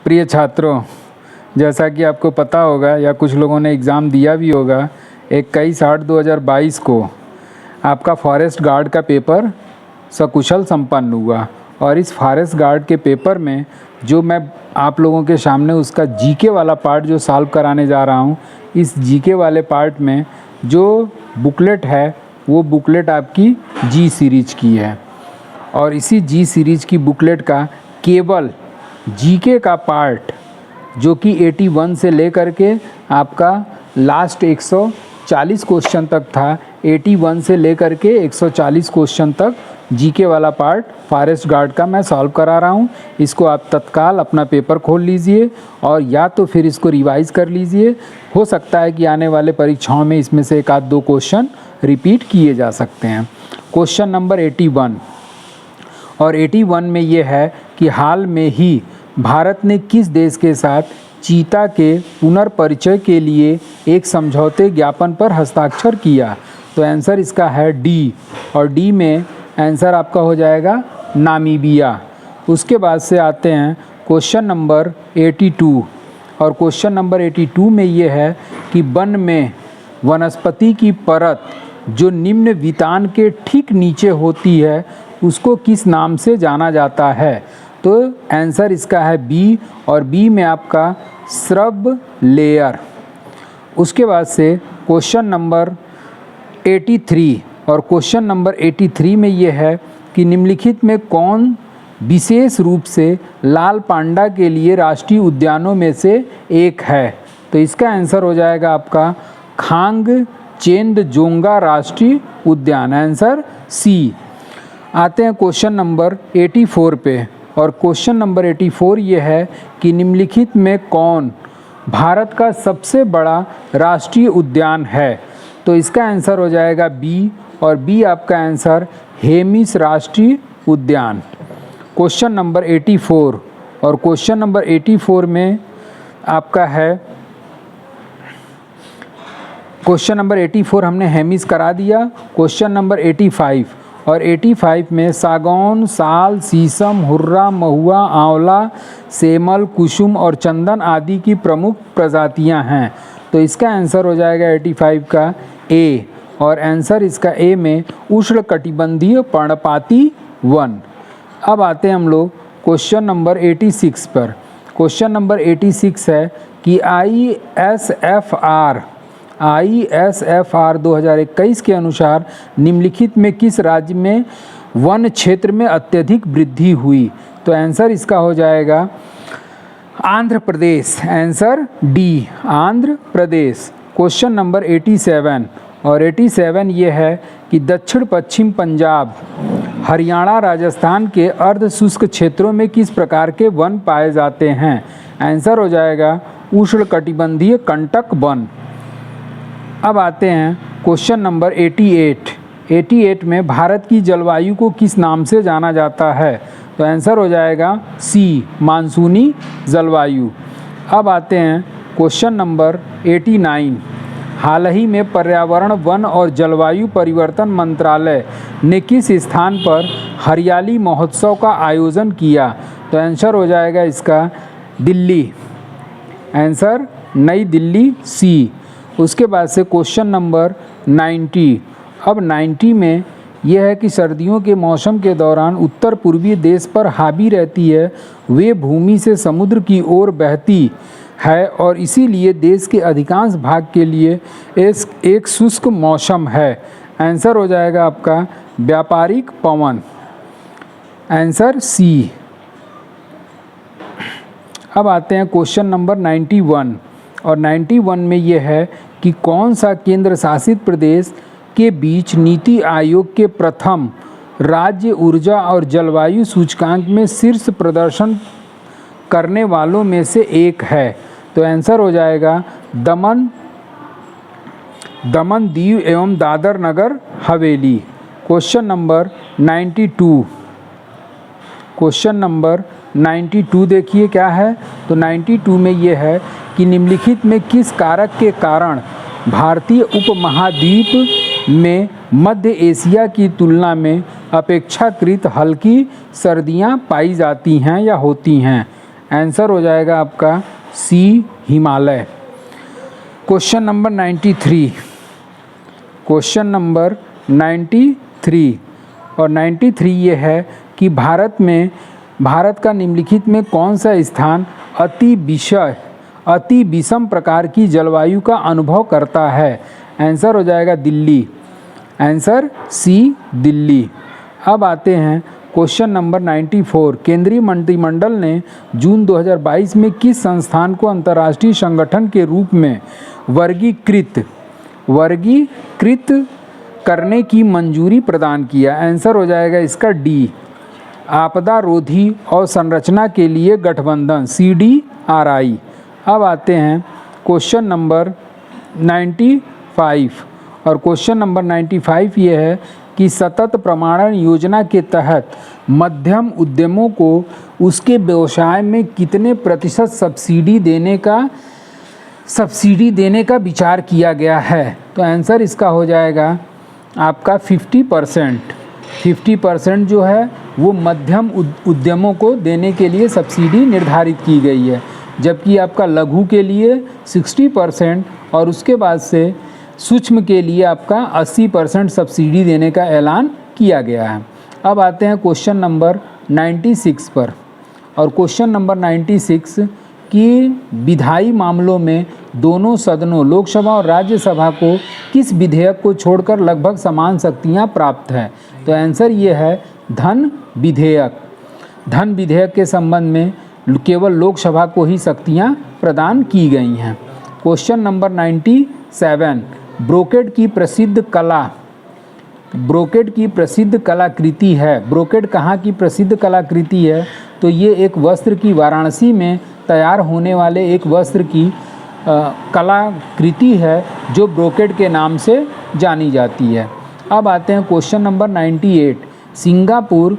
प्रिय छात्रों, जैसा कि आपको पता होगा या कुछ लोगों ने एग्ज़ाम दिया भी होगा, 21/8/2022 को आपका फॉरेस्ट गार्ड का पेपर सकुशल संपन्न हुआ। और इस फॉरेस्ट गार्ड के पेपर में जो मैं आप लोगों के सामने उसका जीके वाला पार्ट जो सॉल्व कराने जा रहा हूँ, इस जीके वाले पार्ट में जो बुकलेट है वो बुकलेट आपकी जी सीरीज की है। और इसी जी सीरीज की बुकलेट का केवल जीके का पार्ट जो कि 81 से लेकर के आपका लास्ट 140 क्वेश्चन तक था, 81 से लेकर के 140 क्वेश्चन तक जीके वाला पार्ट फॉरेस्ट गार्ड का मैं सॉल्व करा रहा हूँ। इसको आप तत्काल अपना पेपर खोल लीजिए और या तो फिर इसको रिवाइज़ कर लीजिए। हो सकता है कि आने वाले परीक्षाओं में इसमें से एक आध दो क्वेश्चन रिपीट किए जा सकते हैं। क्वेश्चन नंबर 81 और 81 में ये है कि हाल में ही भारत ने किस देश के साथ चीता के पुनर्परिचय के लिए एक समझौते ज्ञापन पर हस्ताक्षर किया। तो आंसर इसका है डी, और डी में आंसर आपका हो जाएगा नामीबिया। उसके बाद से आते हैं क्वेश्चन नंबर 82, और क्वेश्चन नंबर 82 में ये है कि वन में वनस्पति की परत जो निम्न वितान के ठीक नीचे होती है उसको किस नाम से जाना जाता है। तो आंसर इसका है बी, और बी में आपका श्रब लेयर। उसके बाद से क्वेश्चन नंबर 83, और क्वेश्चन नंबर 83 में ये है कि निम्नलिखित में कौन विशेष रूप से लाल पांडा के लिए राष्ट्रीय उद्यानों में से एक है। तो इसका आंसर हो जाएगा आपका खांगचेंदजोंगा राष्ट्रीय उद्यान, आंसर सी। आते हैं क्वेश्चन नंबर 84 पे, और क्वेश्चन नंबर 84 ये है कि निम्नलिखित में कौन भारत का सबसे बड़ा राष्ट्रीय उद्यान है। तो इसका आंसर हो जाएगा बी, और बी आपका आंसर हेमिस राष्ट्रीय उद्यान। क्वेश्चन नंबर 84, और क्वेश्चन नंबर 84 में आपका है क्वेश्चन नंबर 84 हमने हेमिस करा दिया। क्वेश्चन नंबर 85, और 85 में सागौन, साल, शीशम, हुर्रा, महुआ, आंवला, सेमल, कुसुम और चंदन आदि की प्रमुख प्रजातियां हैं। तो इसका आंसर हो जाएगा 85 का ए, और आंसर इसका ए में उष्णकटिबंधीय पर्णपाती वन। अब आते हैं हम लोग क्वेश्चन नंबर 86 पर। क्वेश्चन नंबर 86 है कि ISFR 2021 के अनुसार निम्नलिखित में किस राज्य में वन क्षेत्र में अत्यधिक वृद्धि हुई। तो आंसर इसका हो जाएगा Andhra Pradesh, answer D, Andhra Pradesh. Question number 87, और 87 ये है कि दक्षिण पश्चिम पंजाब, हरियाणा, राजस्थान के अर्ध शुष्क क्षेत्रों में किस प्रकार के वन पाए जाते हैं। आंसर हो जाएगा उष्णकटिबंधीय कंटक वन। अब आते हैं क्वेश्चन नंबर 88। 88 में भारत की जलवायु को किस नाम से जाना जाता है। तो आंसर हो जाएगा सी, मानसूनी जलवायु। अब आते हैं क्वेश्चन नंबर 89। हाल ही में पर्यावरण, वन और जलवायु परिवर्तन मंत्रालय ने किस स्थान पर हरियाली महोत्सव का आयोजन किया। तो आंसर हो जाएगा इसका दिल्ली, आंसर नई दिल्ली, सी। उसके बाद से क्वेश्चन नंबर 90। अब 90 में यह है कि सर्दियों के मौसम के दौरान उत्तर पूर्वी देश पर हावी रहती है, वे भूमि से समुद्र की ओर बहती है और इसीलिए देश के अधिकांश भाग के लिए एक शुष्क मौसम है। आंसर हो जाएगा आपका व्यापारिक पवन, आंसर सी। अब आते हैं क्वेश्चन नंबर 91, और 91 में ये है कि कौन सा केंद्र शासित प्रदेश के बीच नीति आयोग के प्रथम राज्य ऊर्जा और जलवायु सूचकांक में शीर्ष प्रदर्शन करने वालों में से एक है। तो आंसर हो जाएगा दमन, दीव एवं Dadar Nagar Haveli. Question number 92, question number 92 देखिए क्या है। तो 92 में ये है कि निम्नलिखित में किस कारक के कारण भारतीय उपमहाद्वीप में मध्य एशिया की तुलना में अपेक्षाकृत हल्की सर्दियां पाई जाती हैं या होती हैं। आंसर हो जाएगा आपका C Himalaya. Question number 93, question number 93 और 93 ये है कि भारत का निम्नलिखित में कौन सा स्थान अति विषम प्रकार की जलवायु का अनुभव करता है। आंसर हो जाएगा दिल्ली, आंसर सी दिल्ली। अब आते हैं क्वेश्चन नंबर 94, केंद्रीय मंत्रिमंडल ने जून 2022 में किस संस्थान को अंतर्राष्ट्रीय संगठन के रूप में वर्गीकृत करने की मंजूरी प्रदान किया। आंसर हो जाएगा इसका डी, आपदा रोधी और संरचना के लिए गठबंधन, CDRI। अब आते हैं क्वेश्चन नंबर 95 और क्वेश्चन नंबर 95 ये है कि सतत प्रमाणन योजना के तहत मध्यम उद्यमों को उसके व्यवसाय में कितने प्रतिशत सब्सिडी देने का विचार किया गया है। तो आंसर इसका हो जाएगा आपका 50%। 50% जो है वो मध्यम उद्यमों को देने के लिए सब्सिडी निर्धारित की गई है, जबकि आपका लघु के लिए 60% और उसके बाद से सूक्ष्म के लिए आपका 80% सब्सिडी देने का ऐलान किया गया है। अब आते हैं क्वेश्चन नंबर 96 पर, और क्वेश्चन नंबर 96 कि विधायी मामलों में दोनों सदनों लोकसभा और राज्यसभा को किस विधेयक को छोड़कर लगभग समान शक्तियाँ प्राप्त है। तो आंसर ये है धन विधेयक। धन विधेयक के संबंध में केवल लोकसभा को ही शक्तियाँ प्रदान की गई हैं। क्वेश्चन नंबर 97, ब्रोकेड की प्रसिद्ध कलाकृति है। ब्रोकेड कहाँ की प्रसिद्ध कलाकृति है? तो ये एक वस्त्र की वाराणसी में तैयार होने वाले एक वस्त्र की कलाकृति है जो ब्रोकेड के नाम से जानी जाती है। अब आते हैं क्वेश्चन नंबर 98, सिंगापुर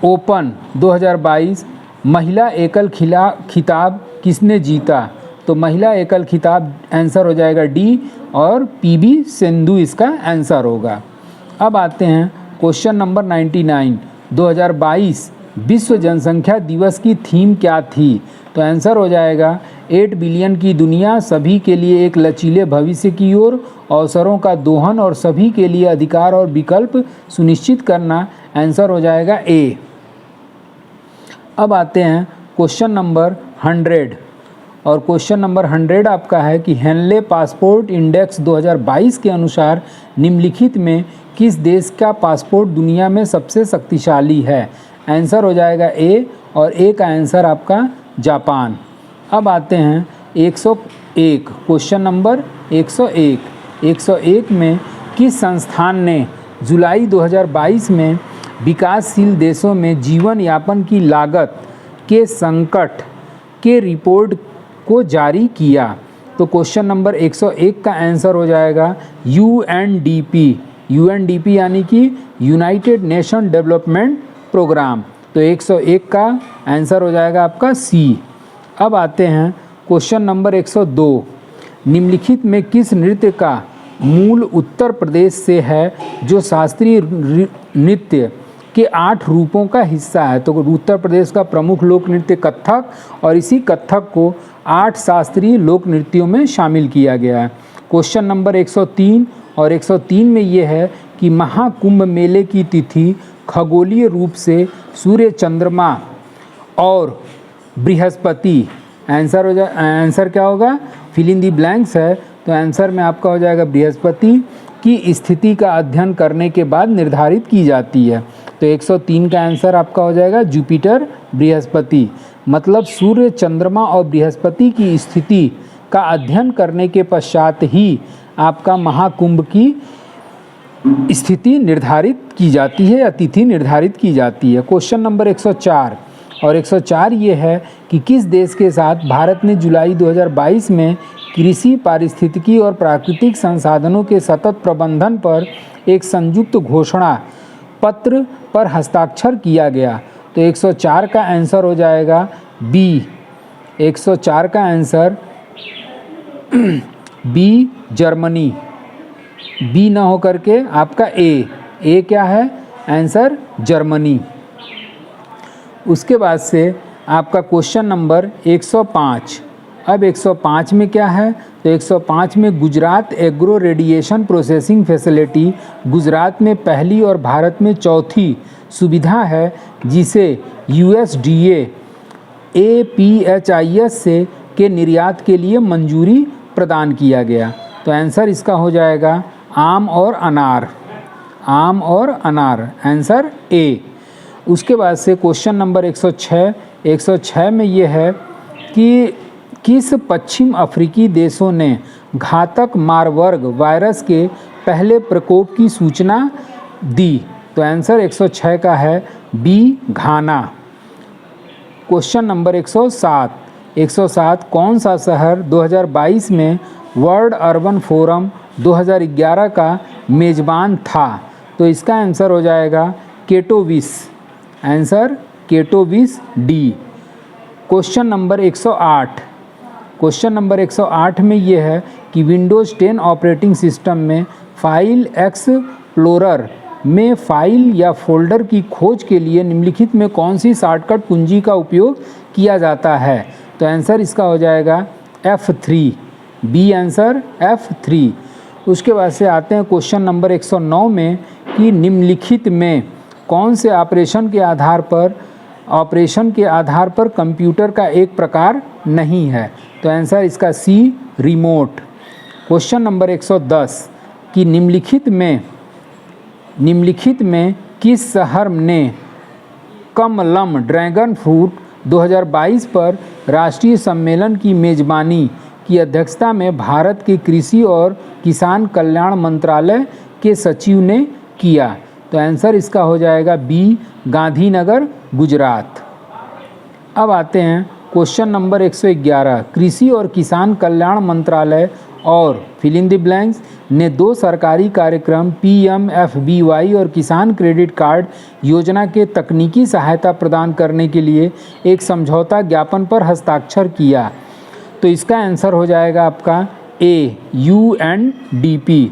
ओपन 2022 महिला एकल खिताब किसने जीता। तो महिला एकल खिताब आंसर हो जाएगा डी, और PV सिंधु इसका आंसर होगा। अब आते हैं क्वेश्चन नंबर 99, 2022 विश्व जनसंख्या दिवस की थीम क्या थी। तो आंसर हो जाएगा 8 बिलियन की दुनिया, सभी के लिए एक लचीले भविष्य की ओर, अवसरों का दोहन और सभी के लिए अधिकार और विकल्प सुनिश्चित करना। आंसर हो जाएगा ए। अब आते हैं क्वेश्चन नंबर 100, और क्वेश्चन नंबर 100 आपका है कि हेनले पासपोर्ट इंडेक्स 2022 के अनुसार निम्नलिखित में किस देश का पासपोर्ट दुनिया में सबसे शक्तिशाली है। आंसर हो जाएगा ए, और ए का आंसर आपका जापान। अब आते हैं 101, क्वेश्चन नंबर 101 में किस संस्थान ने जुलाई 2022 में विकासशील देशों में जीवन यापन की लागत के संकट के रिपोर्ट को जारी किया। तो क्वेश्चन नंबर 101 का आंसर हो जाएगा UNDP यानी कि यूनाइटेड नेशन डेवलपमेंट प्रोग्राम। तो 101 का आंसर हो जाएगा आपका सी। अब आते हैं क्वेश्चन नंबर 102, निम्नलिखित में किस नृत्य का मूल उत्तर प्रदेश से है जो शास्त्रीय नृत्य के 8 रूपों का हिस्सा है। तो उत्तर प्रदेश का प्रमुख लोक नृत्य कथक, और इसी कथक को 8 शास्त्रीय लोक नृत्यों में शामिल किया गया है। क्वेश्चन नंबर 103 और 103 में ये है कि महाकुंभ मेले की तिथि खगोलीय रूप से सूर्य, चंद्रमा और बृहस्पति। आंसर क्या होगा? फिल इन दी ब्लैंक्स है। तो आंसर में आपका हो जाएगा बृहस्पति की स्थिति का अध्ययन करने के बाद निर्धारित की जाती है। तो 103 का आंसर आपका हो जाएगा जुपिटर बृहस्पति। मतलब सूर्य, चंद्रमा और बृहस्पति की स्थिति का अध्ययन करने के पश्चात ही आपका महाकुंभ की स्थिति निर्धारित की जाती है या तिथि निर्धारित की जाती है। क्वेश्चन नंबर 104 और 104 ये है कि किस देश के साथ भारत ने जुलाई 2022 में कृषि, पारिस्थितिकी और प्राकृतिक संसाधनों के सतत प्रबंधन पर एक संयुक्त घोषणा पत्र पर हस्ताक्षर किया गया। तो 104 का आंसर हो जाएगा बी। 104 का आंसर बी जर्मनी। बी ना हो करके आपका ए क्या है? Answer Germany. उसके बाद से आपका क्वेश्चन नंबर 105। अब 105 में क्या है, तो 105 में Gujarat agro radiation processing facility Gujarat में पहली और भारत में चौथी सुविधा है जिसे USDA APHIS से के निर्यात के लिए मंजूरी प्रदान किया गया। तो आंसर इसका हो जाएगा आम और अनार, आम और अनार, आंसर ए। उसके बाद से क्वेश्चन नंबर 106 में ये है कि किस पश्चिम अफ्रीकी देशों ने घातक मारबर्ग वायरस के पहले प्रकोप की सूचना दी। तो आंसर 106 का है बी, घाना। क्वेश्चन नंबर 107 कौन सा शहर 2022 में वर्ल्ड अर्बन फोरम 2011 का मेज़बान था। तो इसका आंसर हो जाएगा केटोविस, आंसर केटोविस डी। क्वेश्चन नंबर 108 में ये है कि विंडोज़ 10 ऑपरेटिंग सिस्टम में फाइल एक्सप्लोरर में फाइल या फोल्डर की खोज के लिए निम्नलिखित में कौन सी शॉर्टकट कुंजी का उपयोग किया जाता है। तो आंसर इसका हो जाएगा F3, बी आंसर F3। उसके बाद से आते हैं क्वेश्चन नंबर 109 में कि निम्नलिखित में कौन से ऑपरेशन के आधार पर कंप्यूटर का एक प्रकार नहीं है। तो आंसर इसका सी, रिमोट। क्वेश्चन नंबर 110 कि निम्नलिखित में किस शहर ने कमलम ड्रैगन फ्रूट 2022 पर राष्ट्रीय सम्मेलन की मेज़बानी की अध्यक्षता में भारत के कृषि और किसान कल्याण मंत्रालय के सचिव ने किया। तो आंसर इसका हो जाएगा बी, गांधीनगर, गुजरात। अब आते हैं क्वेश्चन नंबर 111 कृषि और किसान कल्याण मंत्रालय और फिल इन द ब्लैंक्स ने 2 सरकारी कार्यक्रम PMFBY और किसान क्रेडिट कार्ड योजना के तकनीकी सहायता प्रदान करने के लिए एक समझौता ज्ञापन पर हस्ताक्षर किया। तो इसका आंसर हो जाएगा आपका ए, UNDP।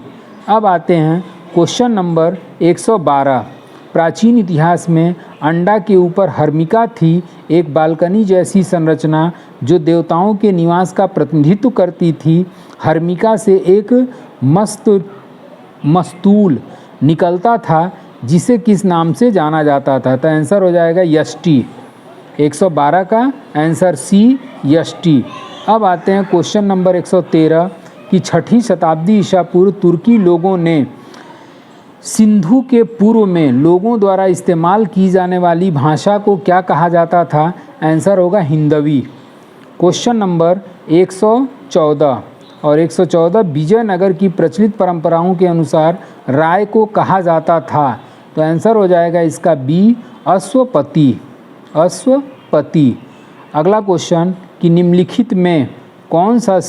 अब आते हैं क्वेश्चन नंबर 112 प्राचीन इतिहास में अंडा के ऊपर हर्मिका थी, एक बालकनी जैसी संरचना जो देवताओं के निवास का प्रतिनिधित्व करती थी। हर्मिका से एक मस्तूल निकलता था जिसे किस नाम से जाना जाता था। तो आंसर हो जाएगा यष्टि, 112 का आंसर सी, यष्टि। अब आते हैं क्वेश्चन नंबर 113 कि 6ठी शताब्दी ईसा पूर्व तुर्की लोगों ने सिंधु के पूर्व में लोगों द्वारा इस्तेमाल की जाने वाली भाषा को क्या कहा जाता था। आंसर होगा हिंदवी। क्वेश्चन नंबर 114 और 114 विजयनगर की प्रचलित परंपराओं के अनुसार राय को कहा जाता था। तो आंसर हो जाएगा इसका बी, अश्वपति, अश्वपति। अगला क्वेश्चन कि निम्नलिखित में कौन सा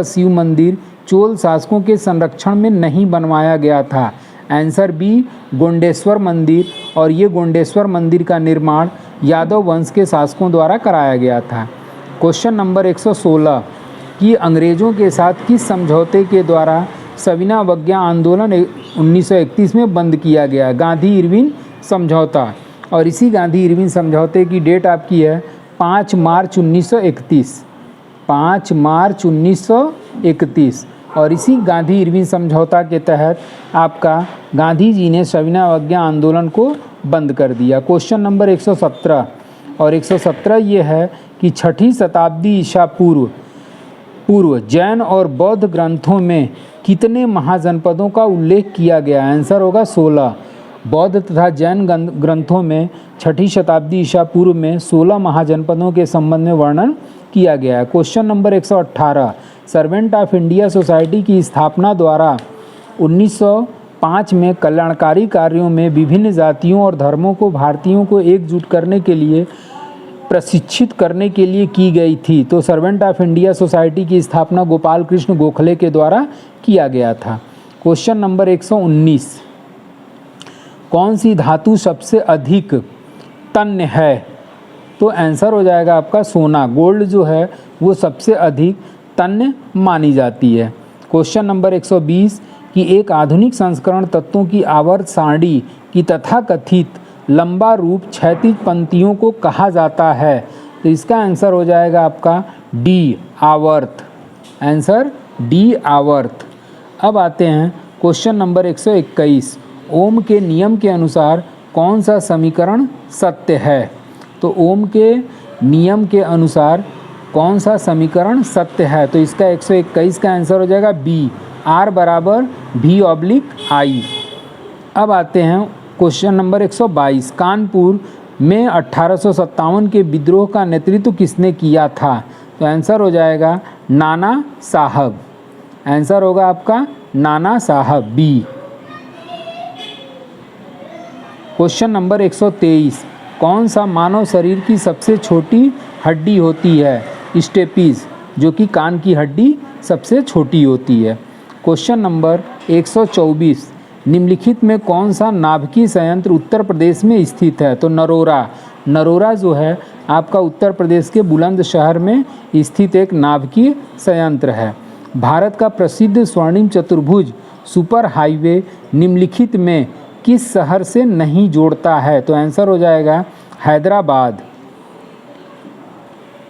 शिव मंदिर चोल शासकों के संरक्षण में नहीं बनवाया गया था। आंसर बी, गोंडेश्वर मंदिर। और ये गोंडेश्वर मंदिर का निर्माण यादव वंश के शासकों द्वारा कराया गया था। क्वेश्चन नंबर 116 कि अंग्रेज़ों के साथ किस समझौते के द्वारा सविना अवज्ञा आंदोलन 1931 में बंद किया गया। गांधी इरविन समझौता। और इसी गांधी इरविन समझौते की डेट आपकी है 5 मार्च 1931, 5 मार्च 1931। और इसी गांधी इरविन समझौता के तहत आपका गांधी जी ने सविना अवज्ञा आंदोलन को बंद कर दिया। क्वेश्चन नंबर 117 और 117 ये है कि 6ठी शताब्दी ईसा पूर्व जैन और बौद्ध ग्रंथों में कितने महाजनपदों का उल्लेख किया गया। आंसर होगा 16। बौद्ध तथा जैन ग्रंथों में 6ठी शताब्दी ईसा पूर्व में 16 महाजनपदों के संबंध में वर्णन किया गया है। Question number 118 servant of India society की स्थापना द्वारा 1905 में कल्याणकारी कार्यों में विभिन्न जातियों और धर्मों को भारतीयों को एकजुट करने के लिए प्रशिक्षित करने के लिए की गई थी। तो सर्वेंट ऑफ इंडिया सोसाइटी की स्थापना गोपाल कृष्ण गोखले के द्वारा किया गया था। क्वेश्चन नंबर 119 कौन सी धातु सबसे अधिक तन्य है। तो आंसर हो जाएगा आपका सोना। गोल्ड जो है वो सबसे अधिक तन्य मानी जाती है। क्वेश्चन नंबर 120 कि एक आधुनिक संस्करण तत्वों की आवर्त सारणी की तथाकथित लंबा रूप क्षैतिज पंक्तियों को कहा जाता है? तो इसका आंसर हो जाएगा आपका डी, आवर्त। आंसर डी, आवर्त। अब आते हैं क्वेश्चन नंबर 121। ओम के नियम के अनुसार कौन सा समीकरण सत्य है? तो ओम के नियम के अनुसार कौन सा समीकरण सत्य है? तो इसका 121 का आंसर हो जाएगा बी, आर बराबर V/I। अब आते हैं क्वेश्चन नंबर 122। कानपुर में 1857 के विद्रोह का नेतृत्व किसने किया था? तो आंसर हो जाएगा नाना साहब। आंसर होगा आपका नाना साहब, बी। Question number 123। कौन सा मानव शरीर की सबसे छोटी हड्डी होती है? स्टेपीज, जो कि कान की हड्डी सबसे छोटी होती है। Question number 124। निम्नलिखित में कौन सा नाभिकीय संयंत्र उत्तर प्रदेश में स्थित है? तो नरोरा। नरोरा जो है आपका उत्तर प्रदेश के बुलंदशहर में स्थित एक नाभिकीय संयंत्र है। भारत का प्रसिद्ध स्वर्णिम चतुर्भुज सुपर हाईवे निम्नलिखित में किस शहर से नहीं जोड़ता है? तो आंसर हो जाएगा हैदराबाद।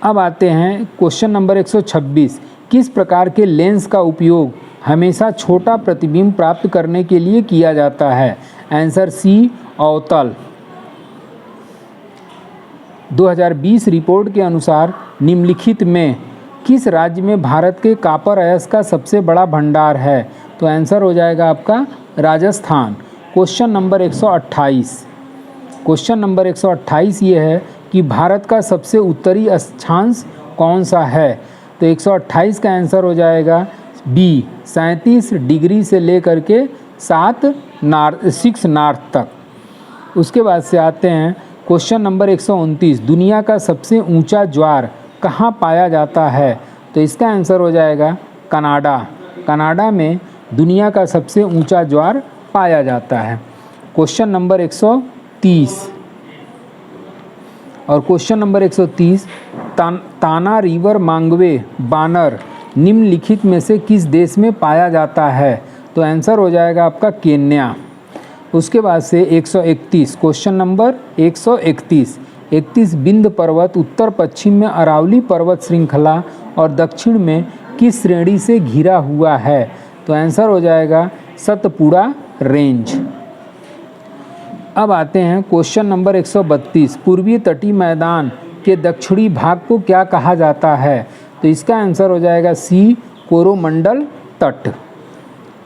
अब आते हैं क्वेश्चन नंबर 126। किस प्रकार के लेंस का उपयोग हमेशा छोटा प्रतिबिंब प्राप्त करने के लिए किया जाता है? आंसर सी, अवतल। 2020 रिपोर्ट के अनुसार निम्नलिखित में किस राज्य में भारत के कॉपर अयस्क का सबसे बड़ा भंडार है? तो आंसर हो जाएगा आपका Rajasthan. Question number 128। Question number 128 ये है कि भारत का सबसे उत्तरी अक्षांश कौन सा है? तो 128 का आंसर हो जाएगा बी, 37 डिग्री से लेकर के 6 नॉर्थ तक। उसके बाद से आते हैं क्वेश्चन नंबर 129। दुनिया का सबसे ऊंचा ज्वार कहाँ पाया जाता है? तो इसका आंसर हो जाएगा कनाडा। कनाडा में दुनिया का सबसे ऊंचा ज्वार पाया जाता है। क्वेश्चन नंबर 130 और क्वेश्चन नंबर 130। ताना रिवर मांगवे बानर निम्नलिखित में से किस देश में पाया जाता है? तो आंसर हो जाएगा आपका केन्या। उसके बाद से 131। Question number 131। 31 बिंद पर्वत उत्तर पश्चिम में अरावली पर्वत श्रृंखला और दक्षिण में किस श्रेणी से घिरा हुआ है? तो आंसर हो जाएगा सतपुड़ा रेंज। अब आते हैं क्वेश्चन नंबर 132। पूर्वी तटीय मैदान के दक्षिणी भाग को क्या कहा जाता है? तो इसका आंसर हो जाएगा सी, कोरोमंडल तट।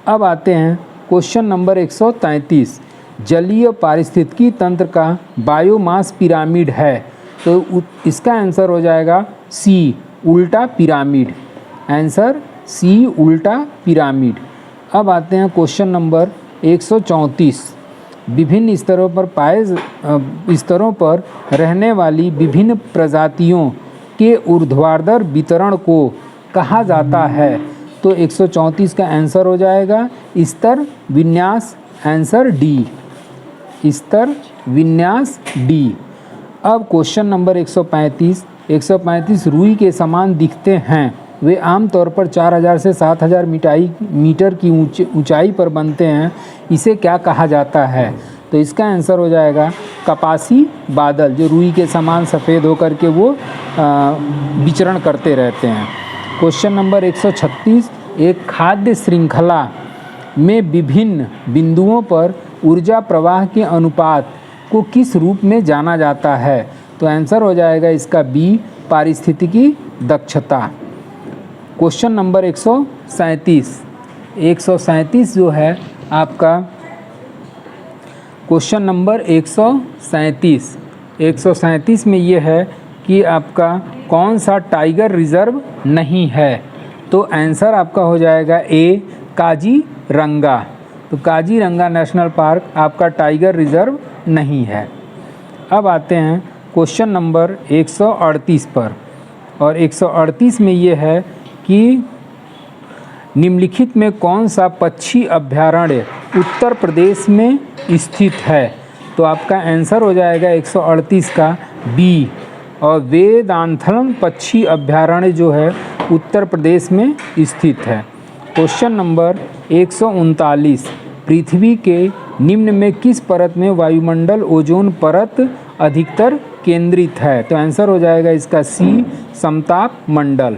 अब आते हैं क्वेश्चन नंबर 133। जलीय पारिस्थितिकी तंत्र का बायोमास पिरामिड है, तो इसका आंसर हो जाएगा सी, उल्टा पिरामिड। आंसर सी, उल्टा पिरामिड। अब आते हैं क्वेश्चन नंबर 134। विभिन्न स्तरों पर रहने वाली विभिन्न प्रजातियों के ऊर्ध्वाधर वितरण को कहा जाता है? तो 134 का आंसर हो जाएगा स्तर विन्यास। आंसर डी, स्तर विन्यास डी। अब क्वेश्चन नंबर 135। 135 रुई के समान दिखते हैं, वे आमतौर पर 4000 से 7000 मीटर की ऊंचाई पर बनते हैं, इसे क्या कहा जाता है? तो इसका आंसर हो जाएगा कपासी बादल, जो रुई के समान सफ़ेद होकर के वो विचरण करते रहते हैं। Question number 136। एक खाद्य श्रृंखला में विभिन्न बिंदुओं पर ऊर्जा प्रवाह के अनुपात को किस रूप में जाना जाता है? तो आंसर हो जाएगा इसका बी, पारिस्थितिकी दक्षता। Question number 137। 137 जो है आपका क्वेश्चन नंबर 137। 137 में ये है कि आपका कौन सा टाइगर रिजर्व नहीं है? तो आंसर आपका हो जाएगा ए, काजीरंगा। तो काजीरंगा नेशनल पार्क आपका टाइगर रिजर्व नहीं है। अब आते हैं क्वेश्चन नंबर 138 पर, और 138 में ये है कि निम्नलिखित में कौन सा पक्षी अभयारण्य उत्तर प्रदेश में स्थित है? तो आपका आंसर हो जाएगा 138 का बी, और वेदांथलम पक्षी अभयारण्य जो है उत्तर प्रदेश में स्थित है। Question number 139। पृथ्वी के निम्न में किस परत में वायुमंडल ओजोन परत अधिकतर केंद्रित है? तो आंसर हो जाएगा इसका सी, समताप मंडल।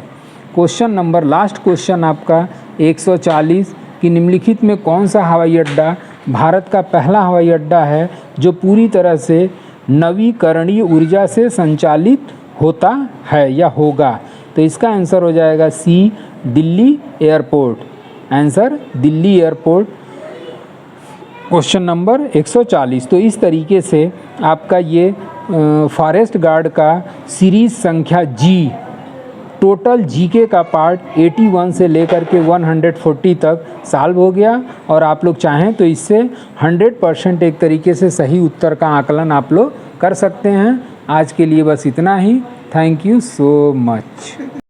क्वेश्चन नंबर, लास्ट क्वेश्चन आपका 140 कि निम्नलिखित में कौन सा हवाई अड्डा भारत का पहला हवाई अड्डा है जो पूरी तरह से नवीकरणीय ऊर्जा से संचालित होता है या होगा? तो इसका आंसर हो जाएगा C, Delhi airport. Answer Delhi airport. Question number 140। तो इस तरीके से आपका ये फॉरेस्ट गार्ड का सीरीज संख्या जी, टोटल जीके का पार्ट 81 से लेकर के 140 तक सॉल्व हो गया। और आप लोग चाहें तो इससे 100% एक तरीके से सही उत्तर का आकलन आप लोग कर सकते हैं। आज के लिए बस इतना ही। Thank you so much.